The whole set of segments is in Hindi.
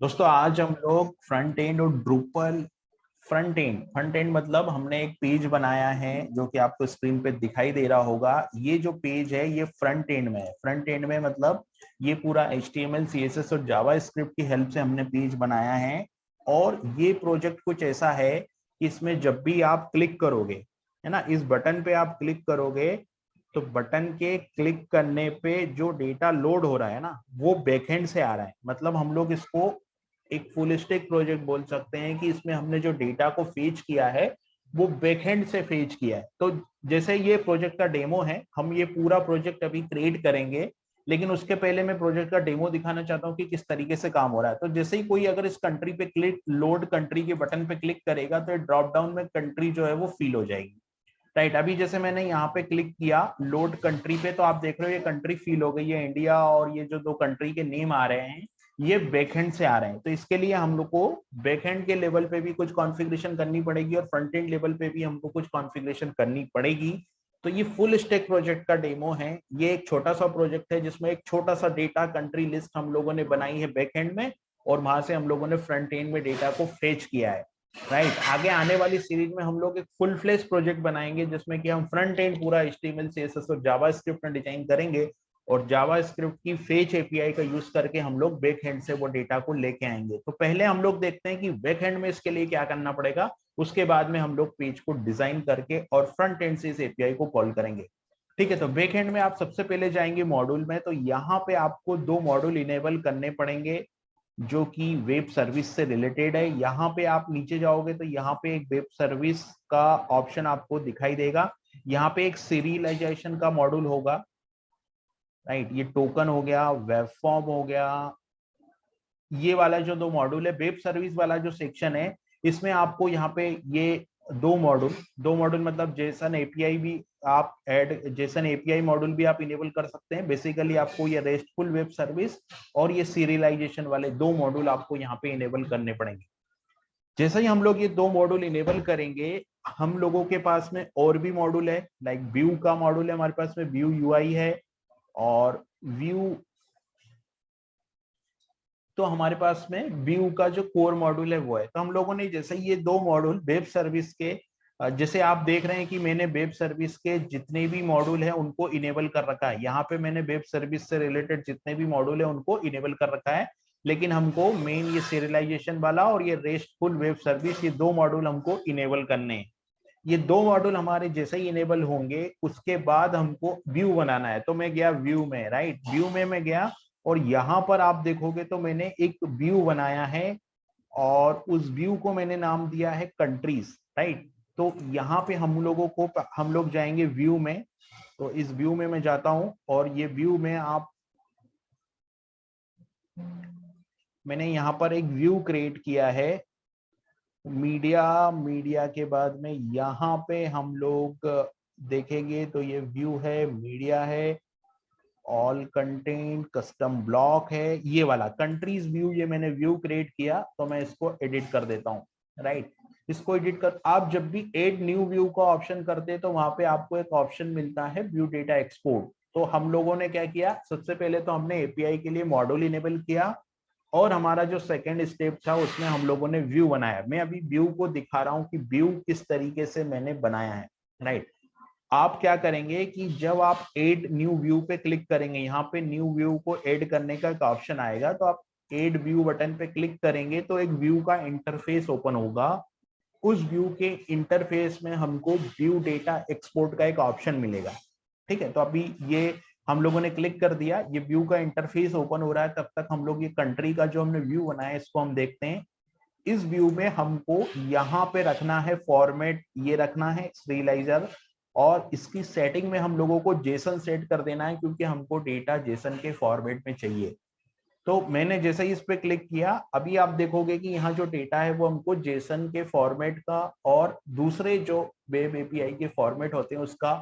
दोस्तों आज हम लोग फ्रंट एंड और ड्रूपल फ्रंट एंड मतलब हमने एक पेज बनाया है जो कि आपको स्क्रीन पे दिखाई दे रहा होगा। ये जो पेज है ये फ्रंट एंड में है। फ्रंट एंड में मतलब ये पूरा HTML CSS और जावा स्क्रिप्ट की हेल्प से हमने पेज बनाया है। और ये प्रोजेक्ट कुछ ऐसा है कि इसमें जब भी आप क्लिक करोगे, है ना, इस बटन पे आप क्लिक करोगे तो बटन के क्लिक करने पे जो डेटा लोड हो रहा है ना वो बैकएंड से आ रहा है। मतलब हम लोग इसको एक फुल स्टैक प्रोजेक्ट बोल सकते हैं कि इसमें हमने जो डेटा को फेच किया है वो बैकएंड से फेच किया है। तो जैसे ये प्रोजेक्ट का डेमो है, हम ये पूरा प्रोजेक्ट अभी क्रिएट करेंगे, लेकिन उसके पहले मैं प्रोजेक्ट का डेमो दिखाना चाहता हूँ कि किस तरीके से काम हो रहा है। तो जैसे ही कोई अगर इस कंट्री पे क्लिक लोड कंट्री के बटन पे क्लिक करेगा तो ड्रॉप डाउन में कंट्री जो है वो फिल हो जाएगी। राइट, अभी जैसे मैंने यहाँ पे क्लिक किया लोड कंट्री पे तो आप देख रहे हो ये कंट्री फिल हो गई है इंडिया, और ये जो दो कंट्री के नेम आ रहे हैं ये बैकएंड से आ रहे हैं। तो इसके लिए हम लोग को बैकएंड के लेवल पे भी कुछ कॉन्फ़िगरेशन करनी पड़ेगी और फ्रंट एंड लेवल पे भी हमको कुछ कॉन्फ़िगरेशन करनी पड़ेगी। तो ये फुल स्टैक प्रोजेक्ट का डेमो है। ये एक छोटा सा प्रोजेक्ट है जिसमें एक छोटा सा डेटा कंट्री लिस्ट हम लोगों ने बनाई है बैकएंड में, और वहां से हम लोगों ने फ्रंट एंड में डेटा को फेच किया है। राइट, आगे आने वाली सीरीज में हम लोग एक फुल फ्लेश प्रोजेक्ट बनाएंगे जिसमें कि हम फ्रंट एंड पूरा HTML CSS और जावा स्क्रिप्ट में डिजाइन करेंगे, और जावा स्क्रिप्ट की फेच API का यूज करके हम लोग बैक एंड से वो डेटा को लेके आएंगे। तो पहले हम लोग देखते हैं कि बैक एंड में इसके लिए क्या करना पड़ेगा, उसके बाद में हम लोग पेज को डिजाइन करके और फ्रंट एंड से इस API को कॉल करेंगे। ठीक है, तो बैक एंड में आप सबसे पहले जाएंगे मॉड्यूल में। तो यहाँ पे आपको दो मॉड्यूल इनेबल करने पड़ेंगे जो कि वेब सर्विस से रिलेटेड है। यहाँ पे आप नीचे जाओगे तो यहाँ पे एक वेब सर्विस का ऑप्शन आपको दिखाई देगा। यहाँ पे एक सीरियलाइजेशन का मॉड्यूल होगा। राइट, ये टोकन हो गया, वेब फॉर्म हो गया। ये वाला जो दो मॉड्यूल है, वेब सर्विस वाला जो सेक्शन है, इसमें आपको यहाँ पे ये दो मॉड्यूल मतलब जेसन एपीआई भी आप ऐड, जेसन एपीआई मॉड्यूल भी आप इनेबल कर सकते हैं। बेसिकली आपको ये रेस्टफुल वेब सर्विस और ये सीरियलाइजेशन वाले दो मॉड्यूल आपको यहाँ पे इनेबल करने पड़ेंगे। जैसे ही हम लोग ये दो मॉड्यूल इनेबल करेंगे, हम लोगों के पास में और भी मॉड्यूल है, लाइक व्यू का मॉड्यूल है हमारे पास में, व्यू यूआई है, और व्यू, तो हमारे पास में व्यू का जो कोर मॉड्यूल है वो है। तो हम लोगों ने जैसे ये दो मॉड्यूल वेब सर्विस के, जैसे आप देख रहे हैं कि मैंने वेब सर्विस के जितने भी मॉड्यूल है उनको इनेबल कर रखा है। यहाँ पे मैंने वेब सर्विस से रिलेटेड जितने भी मॉड्यूल है उनको इनेबल कर रखा है, लेकिन हमको मेन ये सीरियलाइजेशन वाला और ये रेस्टफुल वेब सर्विस, ये दो मॉड्यूल हमको इनेबल करने हैं। ये दो मॉड्यूल हमारे जैसे ही इनेबल होंगे उसके बाद हमको व्यू बनाना है। तो मैं गया व्यू में, राइट, व्यू में मैं गया और यहाँ पर आप देखोगे तो मैंने एक व्यू बनाया है, और उस व्यू को मैंने नाम दिया है कंट्रीज। राइट, तो यहाँ पे हम लोग जाएंगे व्यू में। तो इस व्यू में मैं जाता हूं, और ये व्यू में आप, मैंने यहाँ पर एक व्यू क्रिएट किया है मीडिया के बाद में यहाँ पे हम लोग देखेंगे तो ये व्यू है, मीडिया है, ऑल कंटेंट, कस्टम ब्लॉक है, ये वाला कंट्रीज व्यू, ये मैंने व्यू क्रिएट किया तो मैं इसको एडिट कर देता हूँ। राइट, इसको एडिट कर, आप जब भी एड न्यू व्यू का ऑप्शन करते हैं तो वहां पे आपको एक ऑप्शन मिलता है व्यू डेटा एक्सपोर्ट। तो हम लोगों ने क्या किया, सबसे पहले तो हमने एपीआई के लिए मॉड्यूल इनेबल किया, और हमारा जो सेकंड स्टेप था उसमें हम लोगों ने व्यू बनाया। मैं अभी व्यू को दिखा रहा हूँ कि व्यू किस तरीके से मैंने बनाया है। राइट, आप क्या करेंगे कि जब आप एड न्यू व्यू पे क्लिक करेंगे, यहाँ पे न्यू व्यू को ऐड करने का एक ऑप्शन आएगा, तो आप एड व्यू बटन पे क्लिक करेंगे तो एक व्यू का इंटरफेस ओपन होगा। उस व्यू के इंटरफेस में हमको व्यू डेटा एक्सपोर्ट का एक ऑप्शन मिलेगा। ठीक है, तो अभी ये हम लोगों ने क्लिक कर दिया, ये व्यू का इंटरफेस ओपन हो रहा है। तब तक हम लोग ये कंट्री का जो हमने व्यू बनाया है इसको हम देखते हैं। इस व्यू में हमको यहाँ पे रखना है फॉर्मेट, ये रखना है सीरियलाइजर, और इसकी सेटिंग में हम लोगों को जेसन सेट कर देना है क्योंकि हमको डेटा जेसन के फॉर्मेट में चाहिए। तो मैंने जैसे ही इस पे क्लिक किया, अभी आप देखोगे कि यहाँ जो डेटा है वो हमको जेसन के फॉर्मेट का और दूसरे जो वेब एपीआई के फॉर्मेट होते हैं उसका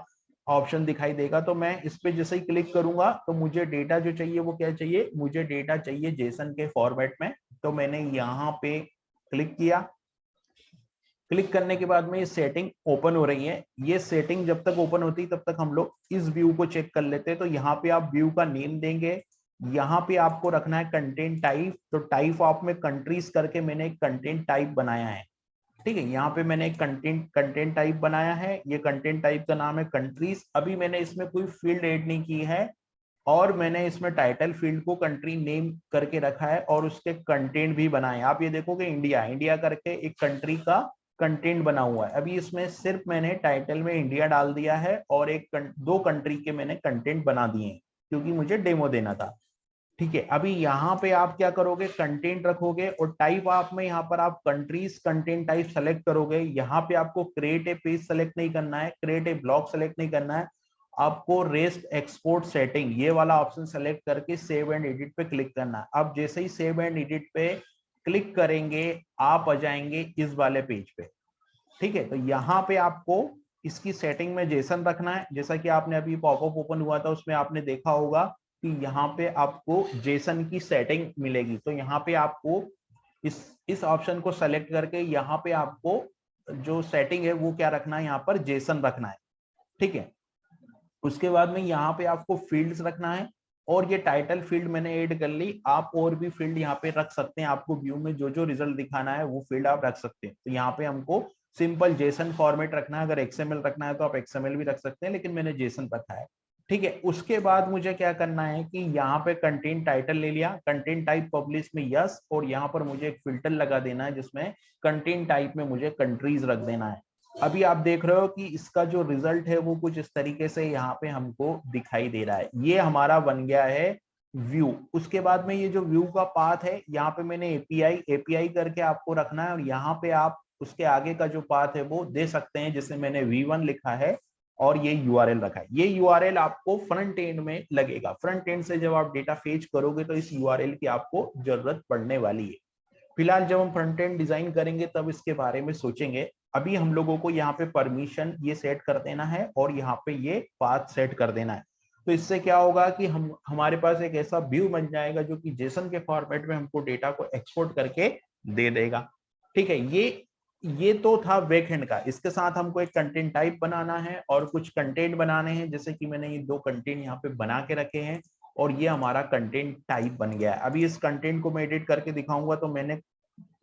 ऑप्शन दिखाई देगा। तो मैं इस पे जैसे ही क्लिक करूंगा तो मुझे डेटा जो चाहिए वो क्या चाहिए, मुझे डेटा चाहिए जेसन के फॉर्मेट में। तो मैंने यहाँ पे क्लिक किया। क्लिक करने के बाद में ये सेटिंग ओपन हो रही है। ये सेटिंग जब तक ओपन होती है तब तक हम लोग इस व्यू को चेक कर लेते हैं। तो यहाँ पे आप व्यू का नेम देंगे, यहाँ पे आपको रखना है कंटेंट टाइप, तो टाइप ऑफ में कंट्रीज करके मैंने एक कंटेंट टाइप बनाया है। ठीक है, यहाँ पे मैंने एक कंटेंट टाइप बनाया है, ये कंटेंट टाइप का नाम है कंट्रीज। अभी मैंने इसमें कोई फील्ड ऐड नहीं की है, और मैंने इसमें टाइटल फील्ड को कंट्री नेम करके रखा है, और उसके कंटेंट भी बनाए। आप ये देखोगे इंडिया इंडिया करके एक कंट्री का कंटेंट बना हुआ है। अभी इसमें सिर्फ मैंने टाइटल में इंडिया डाल दिया है, और दो कंट्री के मैंने कंटेंट बना दिए हैं, क्योंकि मुझे डेमो देना था। ठीक है, अभी यहाँ पे आप क्या करोगे, कंटेंट रखोगे, और टाइप आप में यहाँ पर आप कंट्रीज कंटेंट टाइप सेलेक्ट करोगे। यहाँ पे आपको क्रिएट ए पेज सेलेक्ट नहीं करना है, क्रिएट ए ब्लॉग सेलेक्ट नहीं करना है, आपको रेस्ट एक्सपोर्ट सेटिंग ये वाला ऑप्शन सेलेक्ट करके सेव एंड एडिट पे क्लिक करना है। अब जैसे ही सेव एंड एडिट पे क्लिक करेंगे, आप आ जाएंगे इस वाले पेज पे। ठीक है, तो यहाँ पे आपको इसकी सेटिंग में जेसन रखना है। जैसा कि आपने अभी पॉपअप ओपन हुआ था, उसमें आपने देखा होगा कि यहाँ पे आपको जेसन की सेटिंग मिलेगी। तो यहाँ पे आपको इस ऑप्शन को सेलेक्ट करके यहाँ पे आपको जो सेटिंग है वो क्या रखना है, यहाँ पर जेसन रखना है। ठीक है, उसके बाद में यहाँ पे आपको फील्ड्स रखना है, और ये टाइटल फील्ड मैंने ऐड कर ली। आप और भी फील्ड यहाँ पे रख सकते हैं, आपको व्यू में जो जो रिजल्ट दिखाना है वो फील्ड आप रख सकते हैं। तो यहाँ पे हमको सिंपल जेसन फॉर्मेट रखना है। अगर एक्सएमएल रखना है तो आप एक्सएमएल भी रख सकते हैं, लेकिन मैंने जेसन रखा है। ठीक है, उसके बाद मुझे क्या करना है कि यहाँ पे कंटेंट टाइटल ले लिया, कंटेंट टाइप पब्लिश में यस, और यहाँ पर मुझे एक फिल्टर लगा देना है जिसमें कंटेंट टाइप में मुझे कंट्रीज रख देना है। अभी आप देख रहे हो कि इसका जो रिजल्ट है वो कुछ इस तरीके से यहाँ पे हमको दिखाई दे रहा है। ये हमारा बन गया है व्यू। उसके बाद में ये जो व्यू का पाथ है, यहाँ पे मैंने एपीआई करके आपको रखना है, और यहाँ पे आप उसके आगे का जो पाथ है वो दे सकते हैं, जिसमें मैंने V1 लिखा है और ये यूआरएल रखा है। ये यूआरएल आपको फ्रंट एंड में लगेगा। फ्रंट एंड से जब आप डेटा फेच करोगे तो इस यूआरएल की आपको जरूरत पड़ने वाली है। फिलहाल जब हम फ्रंट एंड डिजाइन करेंगे तब इसके बारे में सोचेंगे। अभी हम लोगों को यहाँ पे परमिशन ये सेट कर देना है, और यहाँ पे ये पाथ सेट कर देना है। तो इससे क्या होगा कि हमारे पास एक ऐसा व्यू बन जाएगा जो कि जेसन के फॉर्मेट में हमको डेटा को एक्सपोर्ट करके दे देगा। ठीक है, ये तो था बैकएंड का। इसके साथ हमको एक कंटेंट टाइप बनाना है और कुछ कंटेंट बनाने हैं, जैसे कि मैंने ये दो कंटेंट यहाँ पे बना के रखे हैं, और ये हमारा कंटेंट टाइप बन गया है। अभी इस कंटेंट को मैं एडिट करके दिखाऊंगा, तो मैंने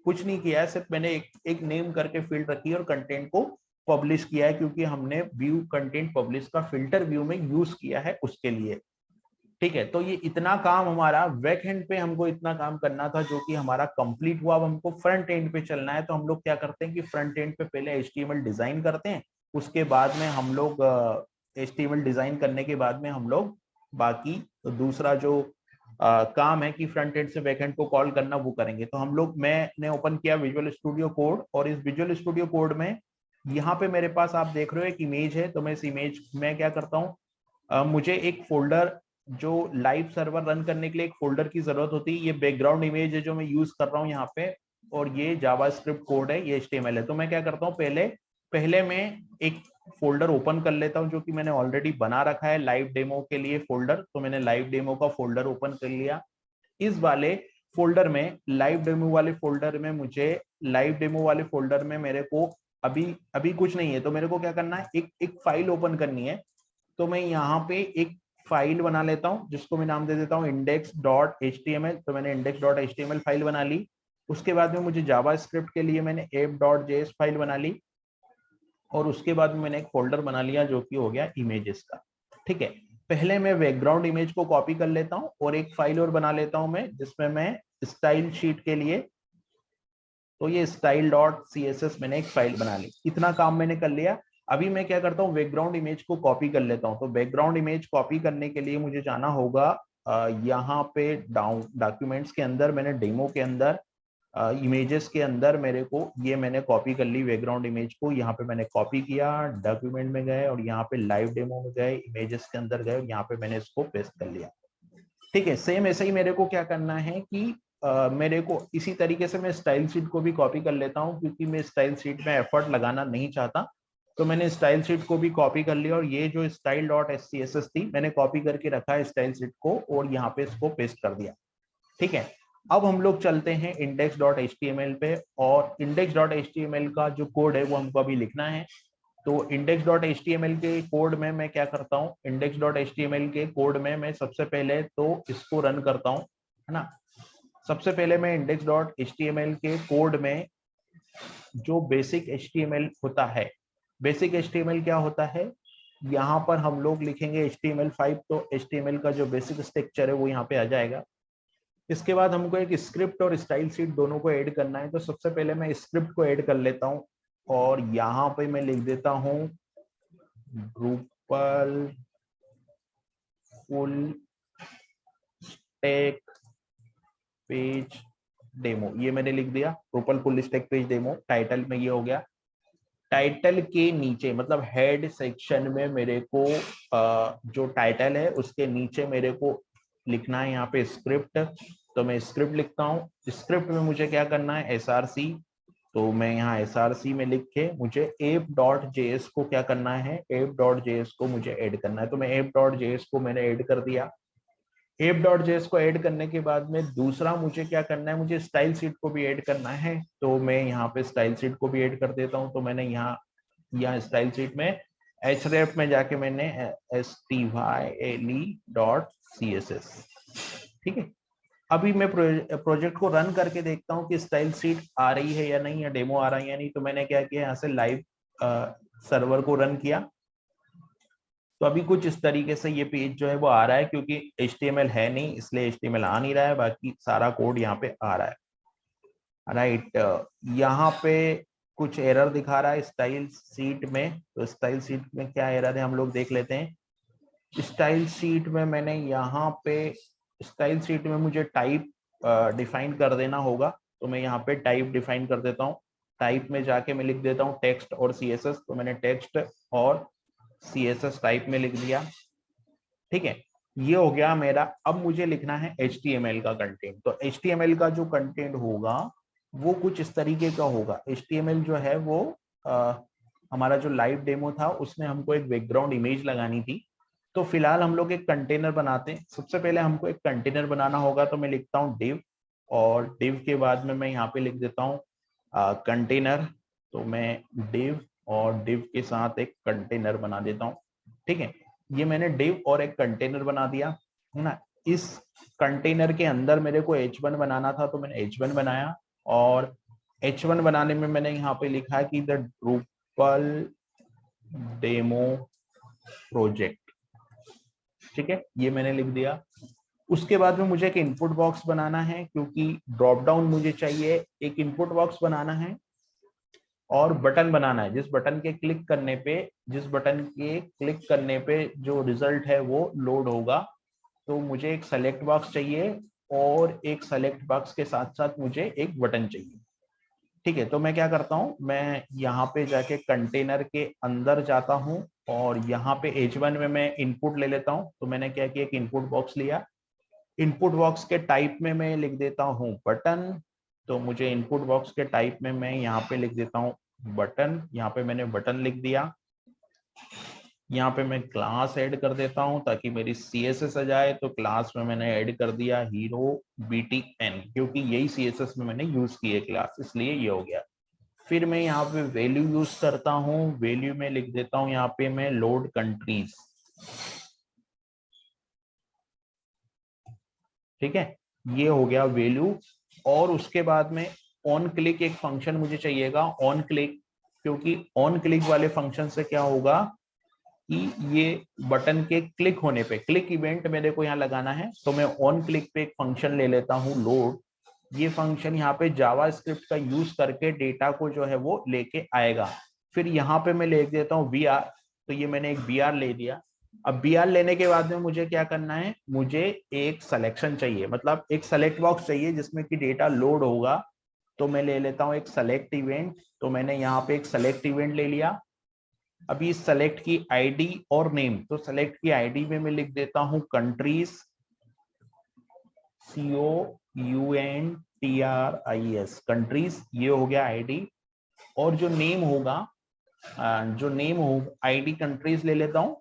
कुछ नहीं किया है, सिर्फ मैंने एक नेम करके फील्ड रखी है और कंटेंट को पब्लिश किया है, क्योंकि हमने व्यू कंटेंट पब्लिश का फिल्टर व्यू में यूज किया है उसके लिए। ठीक है, तो ये इतना काम हमारा बैक एंड पे हमको इतना काम करना था, जो कि हमारा कंप्लीट हुआ। अब हमको फ्रंट एंड पे चलना है। तो हम लोग क्या करते हैं कि फ्रंट एंड पे पहले HTML डिजाइन करते हैं, उसके बाद में हम लोग HTML डिजाइन करने के बाद में हम लोग बाकी दूसरा जो काम है कि फ्रंट एंड से बैक एंड को कॉल करना, वो करेंगे। तो हम लोग मैंने ओपन किया विजुअल स्टूडियो कोड, और इस विजुअल स्टूडियो कोड में यहाँ पे मेरे पास आप देख रहे हो एक इमेज है। तो मैं इस इमेज में क्या करता हूँ, मुझे एक फोल्डर, जो लाइव सर्वर रन करने के लिए एक फोल्डर की जरूरत होती है। ये बैकग्राउंड इमेज है जो मैं यूज कर रहा हूँ यहाँ पे, और ये जावास्क्रिप्ट कोड है, ये HTML है। तो मैं क्या करता हूँ, पहले मैं एक फोल्डर ओपन कर लेता हूँ जो कि मैंने ऑलरेडी बना रखा है लाइव डेमो के लिए फोल्डर। तो मैंने लाइव डेमो का फोल्डर ओपन कर लिया। इस वाले फोल्डर में, लाइव डेमो वाले फोल्डर में मुझे, लाइव डेमो वाले फोल्डर में मेरे को अभी अभी कुछ नहीं है। तो मेरे को क्या करना है, एक फाइल ओपन करनी है। तो मैं यहाँ पे एक फाइल बना लेता हूँ जिसको मैं नाम दे देता हूँ index.html। तो मैंने index.html फाइल बना ली। उसके बाद में मुझे जावास्क्रिप्ट के लिए मैंने app.js फाइल बना ली, और उसके बाद में मैंने एक फोल्डर बना लिया जो कि हो गया इमेजेस का। ठीक है, पहले मैं बैकग्राउंड इमेज को कॉपी कर लेता हूँ, और एक फाइल और बना लेता हूँ मैं, जिसमें मैं स्टाइल शीट के लिए, तो ये style.css मैंने एक फाइल बना ली। इतना काम मैंने कर लिया। अभी मैं क्या करता हूँ, बैकग्राउंड इमेज को कॉपी कर लेता हूँ। तो बैकग्राउंड इमेज कॉपी करने के लिए मुझे जाना होगा यहाँ पे डॉक्यूमेंट्स के अंदर, मैंने डेमो के अंदर इमेजेस के अंदर मेरे को ये मैंने कॉपी कर ली बैकग्राउंड इमेज को। यहाँ पे मैंने कॉपी किया, डॉक्यूमेंट में गए, और यहाँ पे लाइव डेमो में गए, इमेजेस के अंदर गए, और यहाँ पे मैंने इसको पेस्ट कर लिया। ठीक है, सेम ऐसे ही मेरे को क्या करना है कि मेरे को इसी तरीके से मैं स्टाइल शीट को भी कॉपी कर लेता हूँ, क्योंकि मैं स्टाइल शीट में एफर्ट लगाना नहीं चाहता। तो मैंने स्टाइल शीट को भी कॉपी कर लिया, और ये जो style.css थी मैंने कॉपी करके रखा है स्टाइल शीट को, और यहाँ पे इसको पेस्ट कर दिया। ठीक है, अब हम लोग चलते हैं index.html पे, और index.html का जो कोड है वो हमको अभी लिखना है। तो इंडेक्स डॉट एचटीएमएल के कोड में मैं क्या करता हूँ, इंडेक्स डॉट एचटीएमएल के कोड में मैं सबसे पहले तो इसको रन करता हूँ, है ना। सबसे पहले मैं इंडेक्स डॉट एचटीएमएल के कोड में जो बेसिक एचटीएमएल होता है, बेसिक एचटीएमएल क्या होता है, यहाँ पर हम लोग लिखेंगे HTML5, तो HTML का जो बेसिक स्ट्रक्चर है वो यहाँ पे आ जाएगा। इसके बाद हमको एक स्क्रिप्ट और स्टाइल शीट दोनों को ऐड करना है, तो सबसे पहले मैं स्क्रिप्ट को ऐड कर लेता हूँ और यहाँ पे मैं लिख देता हूँ Drupal full stack page demo, ये मैंने लिख दिया Drupal full stack page demo. Title में ये हो गया, टाइटल के नीचे मतलब हेड सेक्शन में मेरे को जो टाइटल है उसके नीचे मेरे को लिखना है यहाँ पे स्क्रिप्ट, तो मैं स्क्रिप्ट लिखता हूँ। स्क्रिप्ट में मुझे क्या करना है, src, तो मैं यहाँ src में लिख के मुझे app.js को क्या करना है, app.js को मुझे ऐड करना है, तो मैं app.js को मैंने ऐड कर दिया। app.js को ऐड करने के बाद में दूसरा मुझे क्या करना है, मुझे स्टाइल शीट को भी ऐड करना है, तो मैं यहाँ पे स्टाइल शीट को भी ऐड कर देता हूँ। तो मैंने यहाँ स्टाइल शीट में href में जाके मैंने style.css, ठीक है। अभी मैं प्रोजेक्ट को रन करके देखता हूँ कि स्टाइल शीट आ रही है या नहीं, या डेमो आ रहा है या नहीं। तो मैंने क्या किया, यहाँ से लाइव सर्वर को रन किया, तो अभी कुछ इस तरीके से ये पेज जो है वो आ रहा है, क्योंकि HTML है नहीं इसलिए HTML आ नहीं रहा है, बाकी सारा कोड यहाँ पे आ रहा है, राइट। यहाँ पे कुछ एरर दिखा रहा है स्टाइल शीट में, तो स्टाइल शीट में क्या एरर है हम लोग देख लेते हैं। स्टाइल शीट में मैंने यहाँ पे स्टाइल शीट में मुझे टाइप डिफाइन कर देना होगा, तो मैं यहाँ पे टाइप डिफाइन कर देता हूँ। टाइप में जाके मैं लिख देता हूँ टेक्स्ट और CSS, तो मैंने टेक्स्ट और CSS टाइप में लिख दिया, ठीक है। ये हो गया मेरा। अब मुझे लिखना है HTML का कंटेंट, तो HTML का जो कंटेंट होगा वो कुछ इस तरीके का होगा। HTML जो है वो हमारा जो लाइव डेमो था उसमें हमको एक बैकग्राउंड इमेज लगानी थी, तो फिलहाल हम लोग एक कंटेनर बनाते हैं। सबसे पहले हमको एक कंटेनर बनाना होगा, तो मैं लिखता हूँ div, और div के बाद में मैं यहाँ पे लिख देता हूँ कंटेनर, तो मैं div और div के साथ एक कंटेनर बना देता हूँ, ठीक है। ये मैंने div और एक कंटेनर बना दिया, है ना। इस कंटेनर के अंदर मेरे को h1 बनाना था, तो मैंने h1 बनाया, और h1 बनाने में मैंने यहाँ पे लिखा है कि द ड्रूपल डेमो प्रोजेक्ट, ठीक है, ये मैंने लिख दिया। उसके बाद में मुझे एक इनपुट बॉक्स बनाना है, क्योंकि ड्रॉप डाउन मुझे चाहिए, एक इनपुट बॉक्स बनाना है और बटन बनाना है, जिस बटन के क्लिक करने पे जो रिजल्ट है वो लोड होगा। तो मुझे एक सेलेक्ट बॉक्स चाहिए, और एक सेलेक्ट बॉक्स के साथ साथ मुझे एक बटन चाहिए, ठीक है। तो मैं क्या करता हूँ, मैं यहाँ पे जाके कंटेनर के अंदर जाता हूँ, और यहाँ पे h1 में मैं इनपुट ले लेता हूँ। तो मैंने क्या किया, एक इनपुट बॉक्स लिया, इनपुट बॉक्स के टाइप में मैं लिख देता हूँ बटन, तो मुझे इनपुट बॉक्स के टाइप में मैं यहाँ पे लिख देता हूँ बटन, यहाँ पे मैंने बटन लिख दिया। यहाँ पे मैं क्लास ऐड कर देता हूँ ताकि मेरी CSS आ जाए, तो क्लास में मैंने ऐड कर दिया हीरो BTN, क्योंकि यही CSS में मैंने यूज की है क्लास, इसलिए ये हो गया। फिर मैं यहाँ पे वैल्यू यूज करता हूँ, वैल्यू में लिख देता हूँ यहाँ पे मैं लोड कंट्रीज, ठीक है, ये हो गया वैल्यू। और उसके बाद में ऑन क्लिक एक फंक्शन मुझे चाहिएगा, ऑन क्लिक, क्योंकि ऑन क्लिक वाले फंक्शन से क्या होगा कि ये बटन के क्लिक होने पे क्लिक इवेंट मेरे को यहाँ लगाना है, तो मैं ऑन क्लिक पे एक फंक्शन ले लेता हूँ लोड। ये फंक्शन यहाँ पे जावा स्क्रिप्ट का यूज करके डेटा को जो है वो लेके आएगा। फिर यहाँ पे मैं लिख देता हूँ br, तो ये मैंने एक br ले दिया। अब br लेने के बाद में मुझे क्या करना है, मुझे एक सिलेक्शन चाहिए, मतलब एक सेलेक्ट बॉक्स चाहिए जिसमें कि डेटा लोड होगा, तो मैं ले लेता हूँ एक सेलेक्ट इवेंट, तो मैंने यहाँ पे एक सेलेक्ट इवेंट ले लिया। अभी सेलेक्ट की आईडी और नेम, तो सेलेक्ट की आईडी में मैं लिख देता हूं कंट्रीज, COUNTRIS, कंट्रीज, ये हो गया आईडी। और जो नेम होगा, आईडी कंट्रीज ले लेता हूं,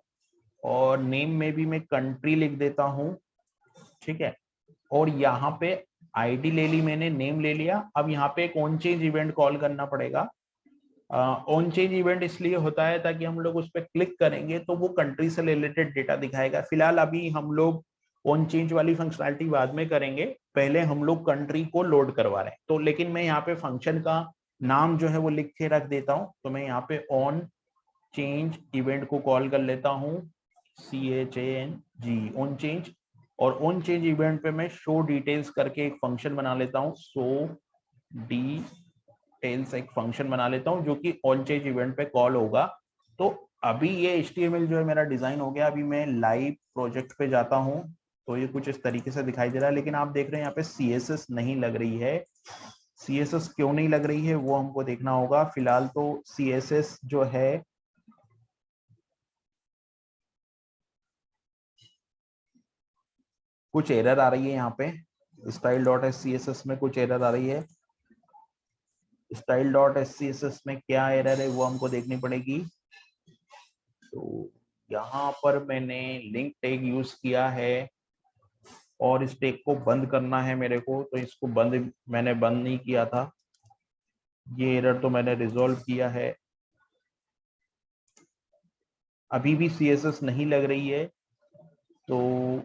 और नेम में भी मैं कंट्री लिख देता हूं, ठीक है। और यहाँ पे आईडी ले ली मैंने, नेम ले लिया। अब यहाँ पे एक ऑन चेंज इवेंट कॉल करना पड़ेगा, ऑन चेंज इवेंट इसलिए होता है ताकि हम लोग उस पर क्लिक करेंगे तो वो कंट्री से रिलेटेड डेटा दिखाएगा। फिलहाल अभी हम लोग ऑन चेंज वाली फंक्शनैलिटी बाद में करेंगे, पहले हम लोग कंट्री को लोड करवा रहे हैं। तो लेकिन मैं यहाँ पे फंक्शन का नाम जो है वो लिख के रख देता हूँ। तो मैं यहाँ पे ऑन चेंज इवेंट को कॉल कर लेता हूँ, CHANG ऑन चेंज। और ऑन चेंज इवेंट पे मैं शो डिटेल्स करके एक फंक्शन बना लेता हूँ, शो डिटेल्स एक फंक्शन बना लेता हूँ जो कि ऑन चेंज इवेंट पे कॉल होगा। तो अभी ये HTML जो है मेरा डिजाइन हो गया। अभी मैं लाइव प्रोजेक्ट पे जाता हूँ तो ये कुछ इस तरीके से दिखाई दे रहा है, लेकिन आप देख रहे हैं यहाँ पे CSS नहीं लग रही है। CSS क्यों नहीं लग रही है वो हमको देखना होगा। फिलहाल तो CSS जो है कुछ एरर आ रही है यहाँ पे, style.scss में कुछ एरर आ रही है। style.scss में क्या एरर है वो हमको देखनी पड़ेगी। तो यहाँ पर मैंने लिंक टैग यूज किया है और इस टैग को बंद करना है मेरे को, तो इसको मैंने बंद नहीं किया था। ये एरर तो मैंने रिजॉल्व किया है। अभी भी CSS नहीं लग रही है, तो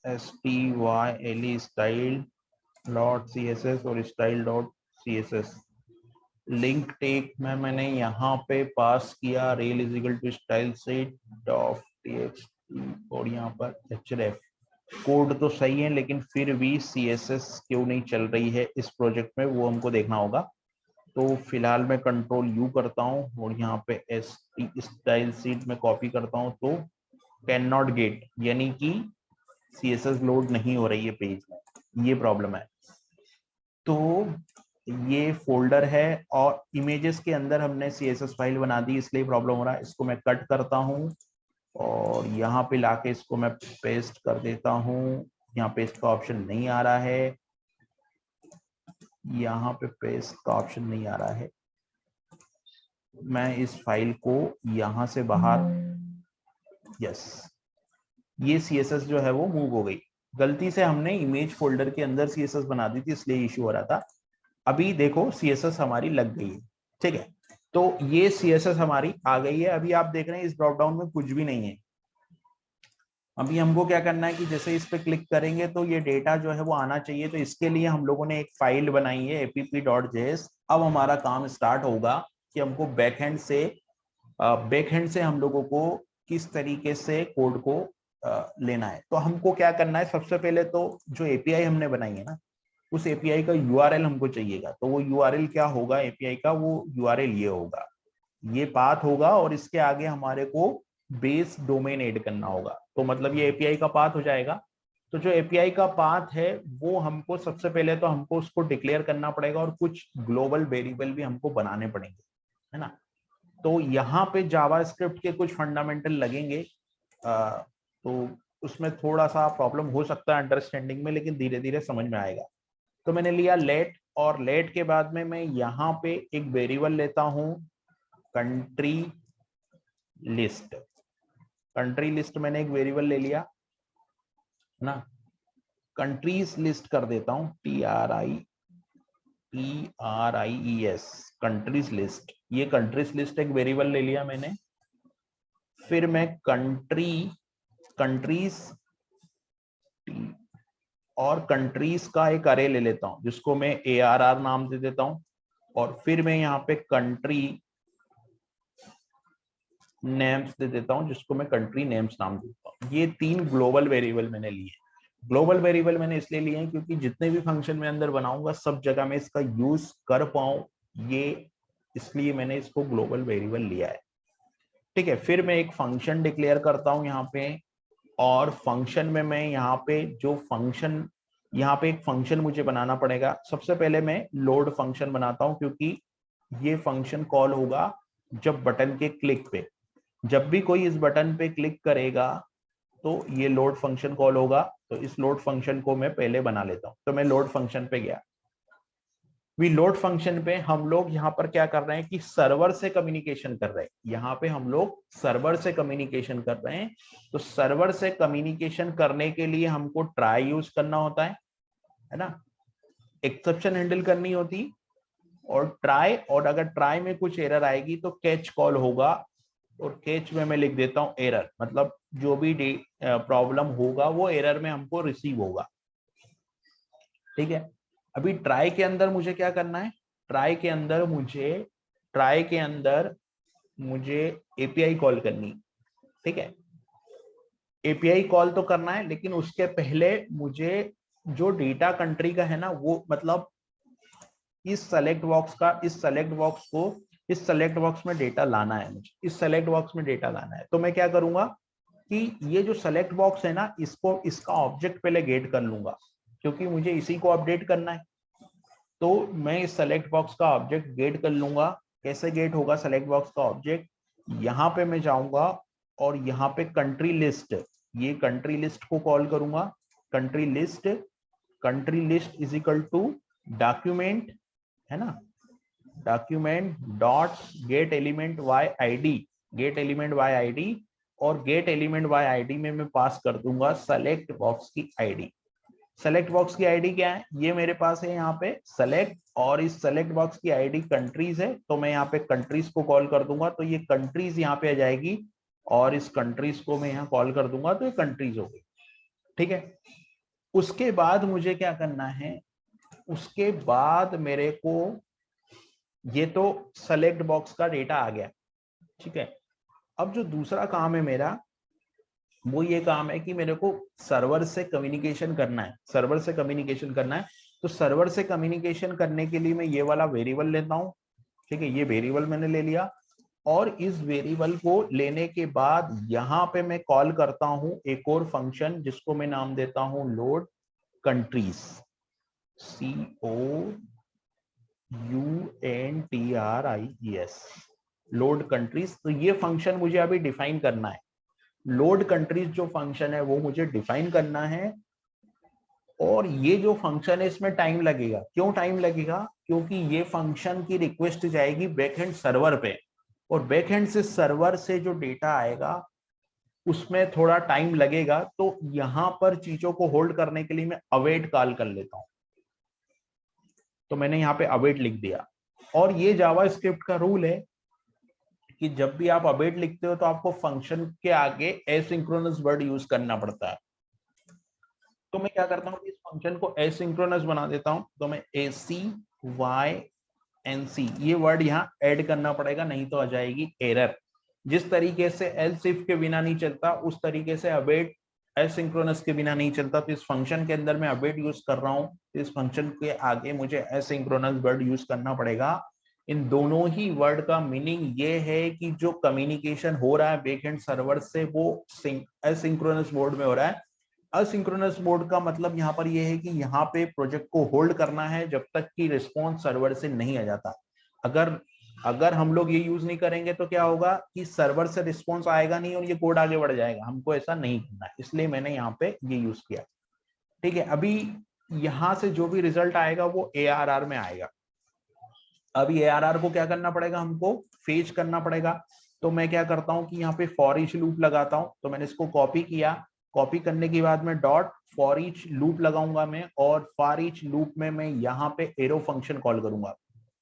style style.css और style.css लिंक टैग में मैंने यहाँ पे पास किया rail is equal to style set of txt और यहाँ पर href। कोड तो सही है लेकिन फिर भी CSS क्यों नहीं चल रही है इस प्रोजेक्ट में वो हमको देखना होगा। तो फिलहाल मैं कंट्रोल U करता हूँ और यहाँ पे स्टाइल सीट में कॉपी करता हूँ, तो कैन नॉट गेट यानी कि CSS लोड नहीं हो रही है पेज में, ये प्रॉब्लम है। तो ये फोल्डर है और इमेजेस के अंदर हमने CSS फाइल बना दी इसलिए प्रॉब्लम हो रहा है। इसको मैं कट करता हूँ और यहाँ पे लाके इसको मैं पेस्ट कर देता हूँ। यहाँ पेस्ट का ऑप्शन नहीं आ रहा है, यहाँ पे पेस्ट का ऑप्शन नहीं आ रहा है। मैं इस फाइल को यहाँ से बाहर, यस, ये CSS जो है वो मूव हो गई। गलती से हमने इमेज फोल्डर के अंदर CSS बना दी थी इसलिए इशू हो रहा था। अभी देखो CSS हमारी लग गई है, ठीक है। तो ये CSS हमारी आ गई है। अभी आप देख रहे हैं इस ड्रॉप डाउन में कुछ भी नहीं है। अभी हमको क्या करना है कि जैसे इस पे क्लिक करेंगे तो ये डेटा जो है वो आना चाहिए। तो इसके लिए हम लोगों ने एक फाइल बनाई है app.js। अब हमारा काम स्टार्ट होगा कि हमको बैकहैंड से हम लोगों को किस तरीके से कोड को लेना है। तो हमको क्या करना है, सबसे पहले तो जो API हमने बनाई है ना, उस API का URL हमको चाहिएगा। तो वो URL क्या होगा API का, वो URL ये होगा, ये पाथ होगा और इसके आगे हमारे को बेस डोमेन ऐड करना होगा। तो मतलब ये API का पाथ हो जाएगा। तो जो API का पाथ है वो हमको सबसे पहले तो हमको उसको डिक्लेयर करना पड़ेगा और कुछ ग्लोबल वेरिएबल भी हमको बनाने पड़ेंगे, है ना। तो यहाँ पे जावास्क्रिप्ट के कुछ फंडामेंटल लगेंगे, तो उसमें थोड़ा सा प्रॉब्लम हो सकता है अंडरस्टैंडिंग में, लेकिन धीरे धीरे समझ में आएगा। तो मैंने लिया लेट, और लेट के बाद में मैं यहाँ पे एक वेरिएबल लेता हूँ कंट्री लिस्ट। कंट्री लिस्ट मैंने एक वेरिएबल ले लिया ना, कंट्रीज लिस्ट कर देता हूँ TRIES कंट्रीज लिस्ट। ये कंट्रीज लिस्ट एक वेरिएबल ले लिया मैंने। फिर मैं कंट्रीज और कंट्रीज का एक अरे ले लेता हूं जिसको मैं ARR नाम दे देता हूं। और फिर मैं यहाँ पे कंट्री नेम्स दे देता हूं जिसको मैं कंट्री नेम्स नाम देता हूं। ये 3 ग्लोबल वेरिएबल मैंने लिए। ग्लोबल वेरिएबल मैंने इसलिए लिए हैं क्योंकि जितने भी फंक्शन में अंदर बनाऊंगा सब जगह मैं इसका यूज कर पाऊं, ये इसलिए मैंने इसको ग्लोबल वेरिएबल लिया है, ठीक है। फिर मैं एक फंक्शन डिक्लेयर करता हूं यहाँ पे, और फंक्शन में मैं यहाँ पे यहाँ पे एक फंक्शन मुझे बनाना पड़ेगा। सबसे पहले मैं लोड फंक्शन बनाता हूं क्योंकि ये फंक्शन कॉल होगा जब बटन के क्लिक पे, जब भी कोई इस बटन पे क्लिक करेगा तो ये लोड फंक्शन कॉल होगा। तो इस लोड फंक्शन को मैं पहले बना लेता हूं। तो मैं लोड फंक्शन पे गया। लोड फंक्शन पे हम लोग यहाँ पर क्या कर रहे हैं कि सर्वर से कम्युनिकेशन कर रहे हैं। यहाँ पे हम लोग सर्वर से कम्युनिकेशन कर रहे हैं। तो सर्वर से कम्युनिकेशन करने के लिए हमको ट्राई यूज करना होता है ना, एक्सेप्शन हैंडल करनी होती और ट्राई, और अगर ट्राई में कुछ एरर आएगी तो कैच कॉल होगा, और कैच में मैं लिख देता हूं एरर, मतलब जो भी प्रॉब्लम होगा वो एरर में हमको रिसीव होगा। ठीक है, अभी ट्राई के अंदर मुझे क्या करना है, ट्राई के अंदर मुझे एपीआई कॉल करनी। ठीक है, एपीआई कॉल तो करना है, लेकिन उसके पहले मुझे जो डेटा कंट्री का है ना, वो मतलब इस सेलेक्ट बॉक्स में डेटा लाना है मुझे, इस सेलेक्ट बॉक्स में डेटा लाना है। तो मैं क्या करूंगा कि ये जो सेलेक्ट बॉक्स है ना, इसका ऑब्जेक्ट पहले गेट कर लूंगा, क्योंकि मुझे इसी को अपडेट करना है। तो मैं इस सेलेक्ट बॉक्स का ऑब्जेक्ट गेट कर लूंगा। कैसे गेट होगा सेलेक्ट बॉक्स का ऑब्जेक्ट, यहाँ पे मैं जाऊंगा और यहाँ पे कंट्री लिस्ट, ये कंट्री लिस्ट को कॉल करूंगा। Country list is equal to document, है ना, document dot get element by ID, और गेट एलिमेंट वाई आईडी में मैं पास कर दूंगा सेलेक्ट बॉक्स की आईडी। सेलेक्ट बॉक्स की आईडी क्या है, ये मेरे पास है यहाँ पे सेलेक्ट, और इस सेलेक्ट बॉक्स की आईडी कंट्रीज है, तो मैं यहाँ पे कंट्रीज को कॉल कर दूंगा, तो ये कंट्रीज यहाँ पे आ जाएगी, और इस कंट्रीज को मैं यहाँ कॉल कर दूंगा तो ये कंट्रीज हो गई। ठीक है, उसके बाद मुझे क्या करना है, उसके बाद मेरे को, ये तो सेलेक्ट बॉक्स का डेटा आ गया। ठीक है, अब जो दूसरा काम है मेरा, वो ये काम है कि मेरे को सर्वर से कम्युनिकेशन करना है, तो सर्वर से कम्युनिकेशन करने के लिए मैं ये वाला वेरिएबल लेता हूँ। ठीक है, ये वेरिएबल मैंने ले लिया, और इस वेरिएबल को लेने के बाद यहाँ पे मैं कॉल करता हूँ एक और फंक्शन, जिसको मैं नाम देता हूँ load countries, COUNTRIES, load countries. तो ये फंक्शन मुझे अभी डिफाइन करना है, लोड कंट्रीज जो फंक्शन है वो मुझे डिफाइन करना है। और ये जो फंक्शन है इसमें टाइम लगेगा। क्यों टाइम लगेगा, क्योंकि ये फंक्शन की रिक्वेस्ट जाएगी बैकएंड सर्वर पे, और बैकएंड से सर्वर से जो डेटा आएगा उसमें थोड़ा टाइम लगेगा। तो यहां पर चीजों को होल्ड करने के लिए मैं अवेट कॉल कर लेता हूं, तो मैंने यहाँ पे अवेट लिख दिया। और ये जावा स्क्रिप्ट का रूल है कि जब भी आप अवेट लिखते हो तो आपको फंक्शन के आगे एसिंक्रोनस वर्ड यूज करना पड़ता है। तो मैं क्या करता हूँ, इस फंक्शन को एसिंक्रोनस बना देता हूँ, तो मैं ACYNC ये वर्ड यहाँ ऐड करना पड़ेगा, नहीं तो आ जाएगी एरर। जिस तरीके से एल्स इफ के बिना नहीं चलता, उस तरीके से अवेट एसिंक्रोनस के बिना नहीं चलता। तो इस फंक्शन के अंदर मैं अवेट यूज कर रहा हूँ, तो इस फंक्शन के आगे मुझे एसिंक्रोनस वर्ड यूज करना पड़ेगा। इन दोनों ही वर्ड का मीनिंग ये है कि जो कम्युनिकेशन हो रहा है बैकएंड सर्वर से वो एसिंक्रोनस मोड में हो रहा है। असिंक्रोनस मोड का मतलब यहाँ पर यह है कि यहाँ पे प्रोजेक्ट को होल्ड करना है जब तक कि रिस्पॉन्स सर्वर से नहीं आ जाता। अगर हम लोग ये यूज नहीं करेंगे तो क्या होगा कि सर्वर से रिस्पॉन्स आएगा नहीं और ये कोड आगे बढ़ जाएगा। हमको ऐसा नहीं करना है, इसलिए मैंने यहाँ पे ये यूज किया। ठीक है, अभी यहाँ से जो भी रिजल्ट आएगा वो ARR में आएगा। अभी ARR को क्या करना पड़ेगा, हमको फेच करना पड़ेगा। तो मैं क्या करता हूँ कि यहाँ पे फॉर ईच लूप लगाता हूँ। तो मैंने इसको कॉपी किया, कॉपी करने के बाद में डॉट फॉर ईच लूप लगाऊंगा मैं, और फॉर ईच लूप में मैं यहाँ पे एरो फंक्शन कॉल करूंगा।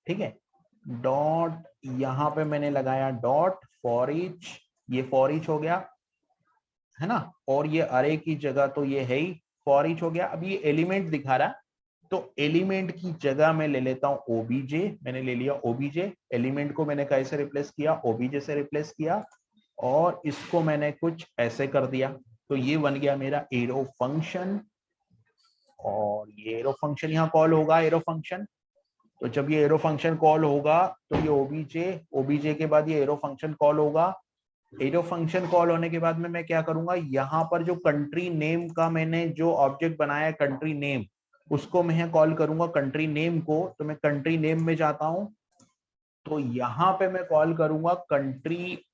ठीक है, डॉट यहाँ पे मैंने लगाया डॉट फॉर ईच, ये फॉर ईच हो गया, है ना, और ये अरे की जगह तो ये है ही फॉर ईच हो गया। अब ये एलिमेंट दिखा रहा है, तो एलिमेंट की जगह मैं ले लेता हूं ओबीजे। मैंने ले लिया ओबीजे, एलिमेंट को मैंने कैसे रिप्लेस किया, ओबीजे से रिप्लेस किया, और इसको मैंने कुछ ऐसे कर दिया। तो ये बन गया मेरा एरो फंक्शन, और ये एरो फंक्शन यहाँ कॉल होगा, एरो फंक्शन। तो जब ये एरो फंक्शन कॉल होगा तो ये ओबीजे के बाद ये एरो फंक्शन कॉल होगा। एरो फंक्शन कॉल होने के बाद में मैं क्या करूंगा, यहाँ पर जो कंट्री नेम का मैंने जो ऑब्जेक्ट बनाया कंट्री नेम, उसको मैं कॉल करूंगा कंट्री नेम को। तो मैं कंट्री नेम में जाता हूं, तो यहाँ पे मैं कॉल करूंगा कंट्री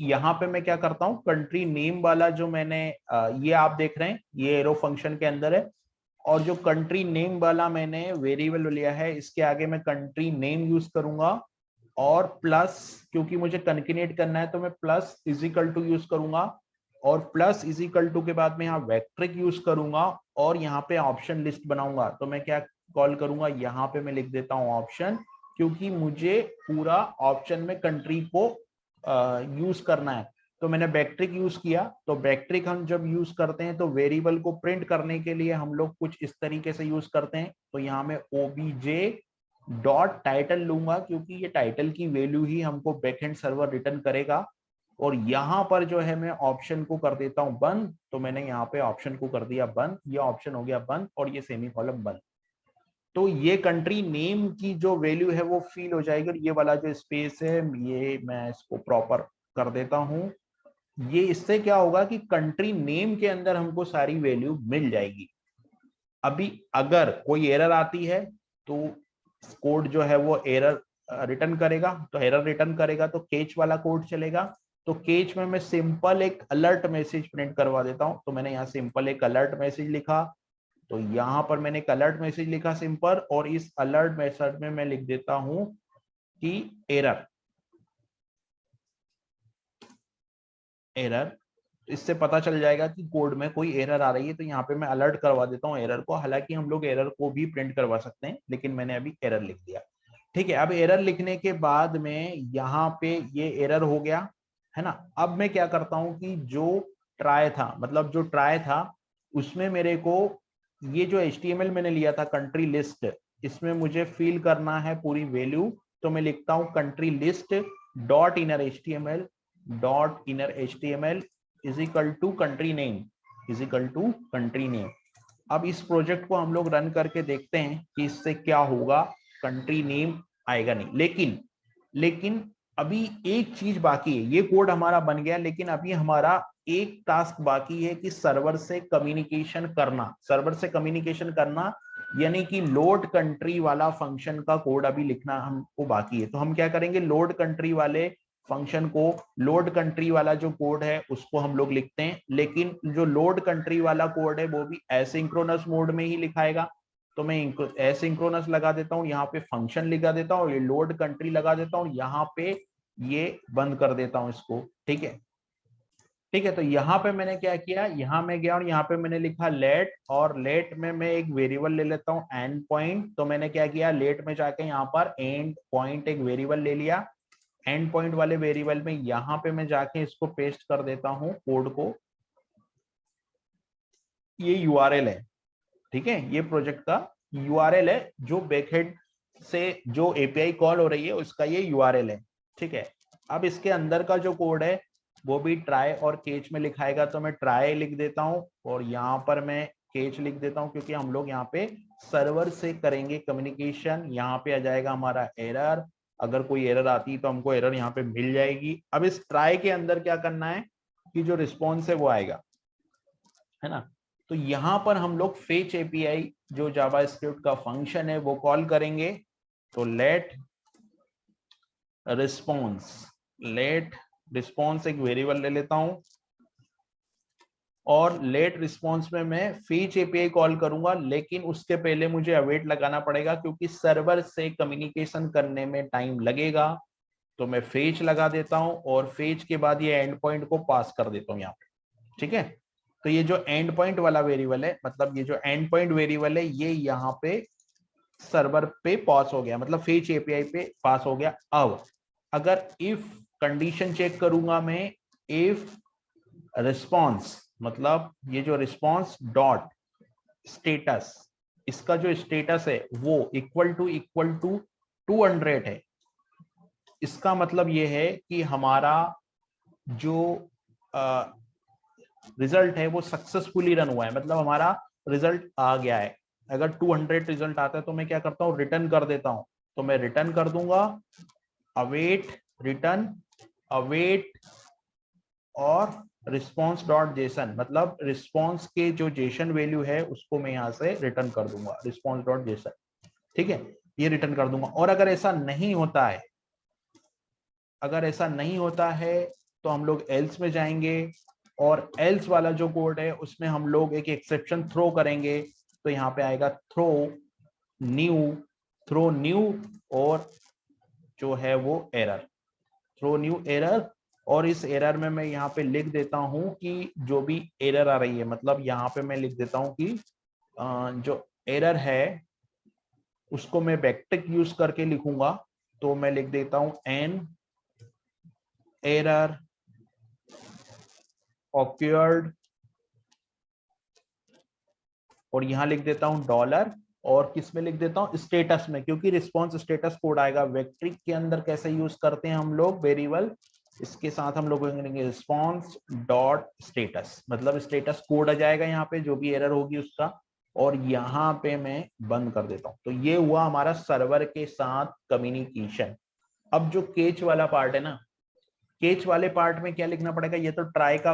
यहाँ पे मैं क्या करता हूँ, कंट्री नेम वाला जो मैंने ये आप देख रहे हैं ये एरो फंक्शन के अंदर है, और जो कंट्री नेम वाला मैंने वेरिएबल लिया है इसके आगे मैं कंट्री नेम यूज करूंगा, और प्लस, क्योंकि मुझे कंकेनेट करना है तो मैं प्लस इजिकल टू यूज करूंगा, और प्लस इजिकल टू के बाद में यहाँ वेक्ट्रिक यूज करूंगा, और यहाँ पे ऑप्शन लिस्ट बनाऊंगा। तो मैं क्या कॉल करूंगा, यहाँ पे मैं लिख देता हूँ ऑप्शन, क्योंकि मुझे पूरा ऑप्शन में कंट्री को यूज करना है। तो मैंने बैकट्रिक यूज किया। तो बैकट्रिक हम जब यूज करते हैं तो वेरिएबल को प्रिंट करने के लिए हम लोग कुछ इस तरीके से यूज करते हैं। तो यहाँ में ओबीजे डॉट टाइटल लूंगा, क्योंकि ये टाइटल की वैल्यू ही हमको बैकएंड सर्वर रिटर्न करेगा। और यहाँ पर जो है मैं ऑप्शन को कर देता हूँ बंद। तो मैंने यहाँ पे ऑप्शन को कर दिया बंद, ये ऑप्शन हो गया बंद और ये सेमीकोलन बंद। तो ये कंट्री नेम की जो वैल्यू है वो फील हो जाएगी। और ये वाला जो स्पेस है ये मैं इसको प्रॉपर कर देता हूँ। ये इससे क्या होगा कि कंट्री नेम के अंदर हमको सारी वैल्यू मिल जाएगी। अभी अगर कोई एरर आती है तो कोड जो है वो एरर रिटर्न करेगा। तो एरर रिटर्न करेगा तो केच वाला कोड चलेगा। तो केच में मैं सिंपल एक अलर्ट मैसेज प्रिंट करवा देता हूं। तो मैंने यहाँ सिंपल एक अलर्ट मैसेज लिखा। तो यहाँ पर मैंने एक अलर्ट मैसेज लिखा सिंपल, और इस अलर्ट मैसेज में मैं लिख देता हूं कि एरर। एरर इससे पता चल जाएगा कि कोड में कोई एरर आ रही है। तो यहाँ पे मैं अलर्ट करवा देता हूँ एरर को। हालांकि हम लोग एरर को भी प्रिंट करवा सकते हैं, लेकिन मैंने अभी एरर लिख दिया। ठीक है, अब एरर लिखने के बाद में यहाँ पे ये एरर हो गया है ना। अब मैं क्या करता हूँ कि जो ट्राई था, मतलब जो ट्राई था उसमें मेरे को ये जो HTML मैंने लिया था कंट्री लिस्ट, इसमें मुझे फिल करना है पूरी वैल्यू। तो मैं लिखता हूँ country list dot inner HTML is equal to country name. अब इस प्रोजेक्ट को हम लोग रन करके देखते हैं कि इससे क्या होगा। कंट्री नेम आएगा नहीं, लेकिन अभी एक चीज बाकी है। ये कोड हमारा बन गया, लेकिन अभी हमारा एक टास्क बाकी है कि सर्वर से कम्युनिकेशन करना, यानी कि लोड कंट्री वाला फंक्शन का कोड अभी लिखना हमको बाकी है। तो हम क्या करेंगे, लोड कंट्री वाले फंक्शन को, लोड कंट्री वाला जो कोड है उसको हम लोग लिखते हैं। लेकिन जो लोड कंट्री वाला कोड है वो भी एसिंक्रोनस मोड में ही लिखाएगा। तो मैं एसिंक्रोनस लगा देता हूँ, यहाँ पे फंक्शन लगा देता हूँ, ये लोड कंट्री लगा देता हूँ, यहाँ पे ये बंद कर देता हूँ इसको। ठीक है, तो यहाँ पे मैंने क्या किया, यहाँ में गया और यहाँ पे मैंने लिखा लेट, और लेट में मैं एक वेरिएबल ले लेता हूँ एंड पॉइंट। तो मैंने क्या किया, लेट में जाके यहाँ पर एंड पॉइंट एक वेरिएबल ले लिया। एंड पॉइंट वाले वेरिएबल में यहाँ पे मैं जाके इसको पेस्ट कर देता हूँ कोड को। ये यूआरएल है, ठीक है, ये प्रोजेक्ट का यूआरएल है, जो बैकहेड से जो एपीआई कॉल हो रही है उसका ये यूआरएल है। ठीक है, अब इसके अंदर का जो कोड है वो भी ट्राई और केच में लिखाएगा। तो मैं ट्राई लिख देता हूँ और यहाँ पर मैं केच लिख देता हूँ, क्योंकि हम लोग यहाँ पे सर्वर से करेंगे कम्युनिकेशन। यहाँ पे आ जाएगा हमारा एरर। अगर कोई एरर आती है तो हमको एरर यहाँ पे मिल जाएगी। अब इस ट्राई के अंदर क्या करना है कि जो रिस्पॉन्स है वो आएगा, है ना। तो यहाँ पर हम लोग फेच एपीआई जो जावास्क्रिप्ट का फंक्शन है वो कॉल करेंगे। तो लेट रिस्पॉन्स एक वेरिएबल ले लेता हूं, और लेट रिस्पॉन्स में मैं फेच एपीआई कॉल करूंगा। लेकिन उसके पहले मुझे अवेट लगाना पड़ेगा, क्योंकि सर्वर से कम्युनिकेशन करने में टाइम लगेगा। तो मैं फेच लगा देता हूं, और फेच के बाद ये एंड पॉइंट को पास कर देता हूं यहाँ पे। ठीक है, तो ये जो एंड पॉइंट वाला वेरिएबल है, मतलब ये जो एंड पॉइंट वेरिएबल है, ये यहाँ पे सर्वर पे पास हो गया, मतलब फेच एपीआई पे पास हो गया। अब अगर इफ कंडीशन चेक करूंगा मैं, इफ रिस्पॉन्स, मतलब ये जो रिस्पॉन्स डॉट स्टेटस, इसका जो स्टेटस है वो इक्वल टू 200 है, इसका मतलब ये है कि हमारा जो रिजल्ट है वो सक्सेसफुली रन हुआ है, मतलब हमारा रिजल्ट आ गया है। अगर 200 रिजल्ट आता है तो मैं क्या करता हूँ, रिटर्न कर देता हूँ। तो मैं रिटर्न कर दूंगा अवेट रिटर्न, अवेट और रिस्पॉन्स डॉट जेसन, मतलब रिस्पॉन्स के जो जेसन वैल्यू है उसको मैं यहाँ से रिटर्न कर दूंगा, रिस्पॉन्स डॉट जेसन। ठीक है, ये रिटर्न कर दूंगा। और अगर ऐसा नहीं होता है, तो हम लोग एल्स में जाएंगे, और एल्स वाला जो कोड है उसमें हम लोग एक एक्सेप्शन थ्रो करेंगे। तो यहाँ पे आएगा थ्रो न्यू और जो है वो एरर, थ्रो न्यू एरर। और इस एरर में मैं यहाँ पे लिख देता हूँ कि जो भी एरर आ रही है, मतलब यहाँ पे मैं लिख देता हूँ कि जो एरर है उसको मैं बैकटिक यूज करके लिखूंगा, तो मैं लिख देता हूं एन एरर ऑक्योर्ड, और यहां लिख देता हूं डॉलर, और किस में लिख देता हूं, स्टेटस में, क्योंकि रिस्पॉन्स स्टेटस कोड आएगा। वेक्ट्रिक के अंदर कैसे यूज करते हैं हम लोग वेरिएबल, इसके साथ हम लोग करेंगे रिस्पॉन्स डॉट स्टेटस, मतलब स्टेटस कोड आ जाएगा यहाँ पे जो भी एरर होगी उसका, और यहाँ पे मैं बंद कर देता हूँ। तो ये हुआ हमारा सर्वर के साथ कम्युनिकेशन। अब जो केच वाला पार्ट है ना, केच वाले पार्ट में क्या लिखना पड़ेगा, ये तो ट्राई का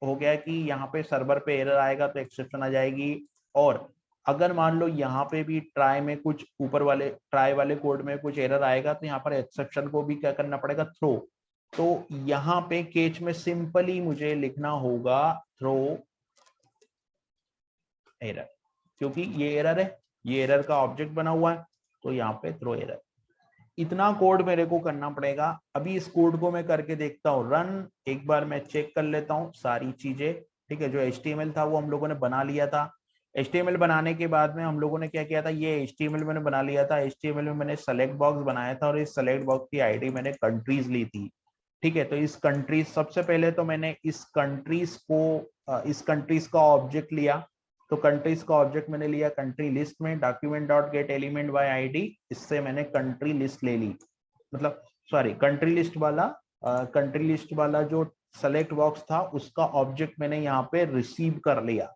हो गया कि यहाँ पे सर्वर पे एरर आएगा तो एक्सेप्शन आ जाएगी, और अगर मान लो यहाँ पे भी ट्राई में कुछ ऊपर वाले ट्राई वाले कोड में कुछ एरर आएगा तो यहाँ पर एक्सेप्शन को भी क्या करना पड़ेगा, थ्रो। तो यहाँ पे केच में सिंपली मुझे लिखना होगा थ्रो एरर, क्योंकि ये एरर है, ये एरर का ऑब्जेक्ट बना हुआ है, तो यहाँ पे थ्रो एरर। इतना कोड मेरे को करना पड़ेगा। अभी इस कोड को मैं करके देखता हूँ रन, एक बार मैं चेक कर लेता हूँ सारी चीजें। ठीक है, जो HTML था वो हम लोगों ने बना लिया था। HTML बनाने के बाद में हम लोगों ने क्या किया था, ये HTML मैंने बना लिया था। HTML में मैंने सेलेक्ट बॉक्स बनाया था, और इस सेलेक्ट बॉक्स की आईडी मैंने कंट्रीज ली थी। ठीक है, तो इस कंट्रीज, सबसे पहले तो मैंने इस कंट्रीज का ऑब्जेक्ट लिया। तो कंट्रीज का ऑब्जेक्ट मैंने लिया कंट्री लिस्ट में, document dot get element by ID, इससे मैंने कंट्री लिस्ट ले ली, मतलब सॉरी कंट्री लिस्ट वाला जो सेलेक्ट बॉक्स था उसका ऑब्जेक्ट मैंने यहाँ पे रिसीव कर लिया।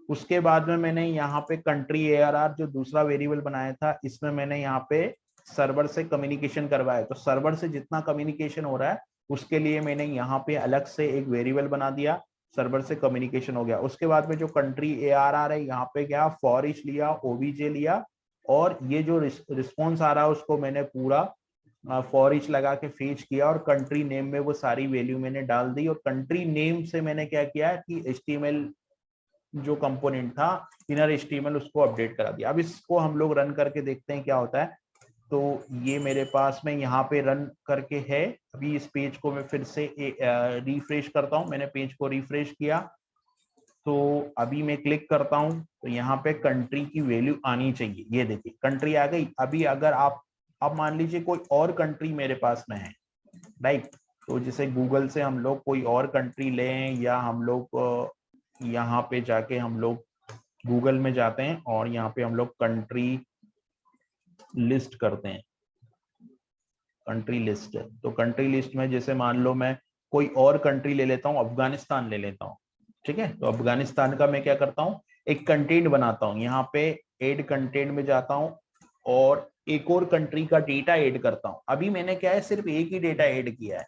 उसके बाद में मैंने यहाँ पे कंट्री ARR जो दूसरा वेरिएबल बनाया था, इसमें मैंने यहाँ पे सर्वर से कम्युनिकेशन करवाया। तो सर्वर से जितना कम्युनिकेशन हो रहा है उसके लिए मैंने यहाँ पे अलग से एक वेरिएबल बना दिया, सर्वर से कम्युनिकेशन हो गया। उसके बाद में जो कंट्री ARR है यहाँ पे क्या फॉर ईच लिया, OBJ लिया, और ये जो रिस्पॉन्स आ रहा है उसको मैंने पूरा फॉर ईच लगा के फेच किया, और कंट्री नेम में वो सारी वैल्यू मैंने डाल दी, और कंट्री नेम से मैंने क्या किया कि HTML जो कंपोनेंट था इनर HTML उसको अपडेट करा दिया। अब इसको हम लोग रन करके देखते हैं क्या होता है। तो ये मेरे पास में यहाँ पे रन करके है। अभी इस पेज को मैं फिर से रिफ्रेश करता हूँ। मैंने पेज को रिफ्रेश किया, तो अभी मैं क्लिक करता हूँ तो यहाँ पे कंट्री की वैल्यू आनी चाहिए। ये देखिए कंट्री आ गई। अभी अगर आप अब मान लीजिए कोई और कंट्री मेरे पास में है, राइट, तो जैसे गूगल से हम लोग कोई और कंट्री लें, या हम लोग यहाँ पे जाके हम लोग गूगल में जाते हैं और यहाँ पे हम लोग कंट्री लिस्ट करते हैं, कंट्री लिस्ट। तो कंट्री लिस्ट में जैसे मान लो मैं कोई और कंट्री ले लेता हूँ, अफगानिस्तान ले लेता हूँ। ठीक है, तो अफगानिस्तान का मैं क्या करता हूँ, एक कंटेंट बनाता हूँ, यहाँ पे ऐड कंटेंट में जाता हूँ और एक और कंट्री का डेटा ऐड करता हूँ। अभी मैंने क्या है सिर्फ एक ही डेटा ऐड किया है।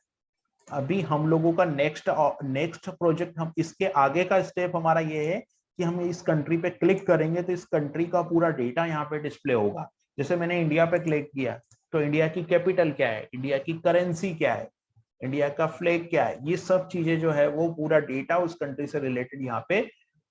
अभी हम लोगों का नेक्स्ट प्रोजेक्ट, हम इसके आगे का स्टेप हमारा ये है कि हम इस कंट्री पे क्लिक करेंगे तो इस कंट्री का पूरा डेटा यहाँ पे डिस्प्ले होगा। जैसे मैंने इंडिया पे क्लिक किया तो इंडिया की कैपिटल क्या है, इंडिया की करेंसी क्या है, इंडिया का फ्लैग क्या है, ये सब चीजें जो है वो पूरा डेटा उस कंट्री से रिलेटेड, यहाँ पे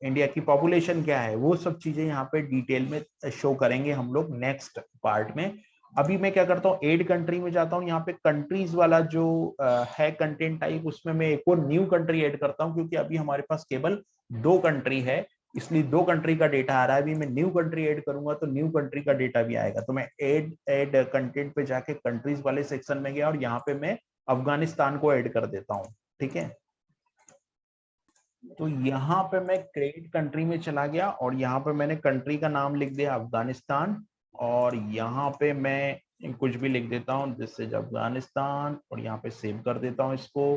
इंडिया की पॉपुलेशन क्या है, वो सब चीजें यहाँ पे डिटेल में शो करेंगे हम लोग नेक्स्ट पार्ट में। अभी मैं क्या करता हूँ, एड कंट्री में जाता हूँ, यहाँ पे कंट्रीज वाला जो है कंटेंट टाइप, उसमें मैं एक और न्यू कंट्री ऐड करता हूँ, क्योंकि अभी हमारे पास केवल 2 कंट्री है, इसलिए 2 कंट्री का डेटा आ रहा है। अभी मैं न्यू कंट्री ऐड करूंगा तो न्यू कंट्री का डेटा भी आएगा। तो मैं एड कंटेंट पे जाके कंट्रीज वाले सेक्शन में गया और यहाँ पे मैं अफगानिस्तान को ऐड कर देता हूँ। ठीक है, तो यहाँ पे मैं क्रिएट कंट्री में चला गया और यहाँ पे मैंने कंट्री का नाम लिख दिया अफगानिस्तान, और यहाँ पे मैं कुछ भी लिख देता हूँ, दिस इज अफगानिस्तान, और यहाँ पे सेव कर देता हूँ इसको।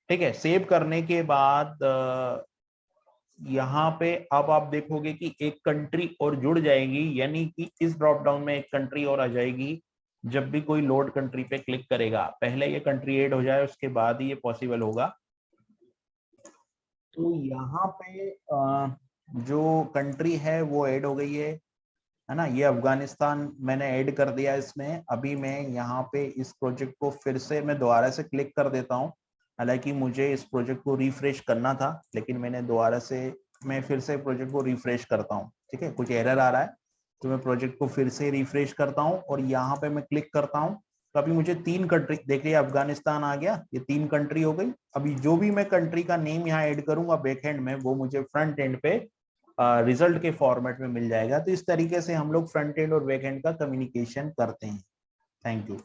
ठीक है, सेव करने के बाद यहाँ पे अब आप देखोगे कि एक कंट्री और जुड़ जाएगी, यानी कि इस ड्रॉप डाउन में एक कंट्री और आ जाएगी। जब भी कोई लोड कंट्री पे क्लिक करेगा, पहले ये कंट्री ऐड हो जाए उसके बाद ही ये पॉसिबल होगा। तो यहाँ पे जो कंट्री है वो ऐड हो गई है ना, ये अफगानिस्तान मैंने ऐड कर दिया इसमें। अभी मैं यहाँ पे इस प्रोजेक्ट को फिर से मैं दोबारा से क्लिक कर देता हूँ। हालांकि मुझे इस प्रोजेक्ट को रिफ्रेश करना था, लेकिन मैंने दोबारा से, मैं फिर से प्रोजेक्ट को रिफ्रेश करता हूँ। ठीक है, कुछ एरर आ रहा है तो मैं प्रोजेक्ट को फिर से रिफ्रेश करता हूँ और यहाँ पे मैं क्लिक करता हूँ। तो अभी मुझे 3 कंट्री, देखिए अफगानिस्तान आ गया, ये 3 कंट्री हो गई। अभी जो भी मैं कंट्री का नेम यहाँ ऐड करूंगा बैक एंड में, वो मुझे फ्रंट एंड पे रिजल्ट के फॉर्मेट में मिल जाएगा। तो इस तरीके से हम लोग फ्रंट एंड और बैक एंड का कम्युनिकेशन करते हैं। Thank you.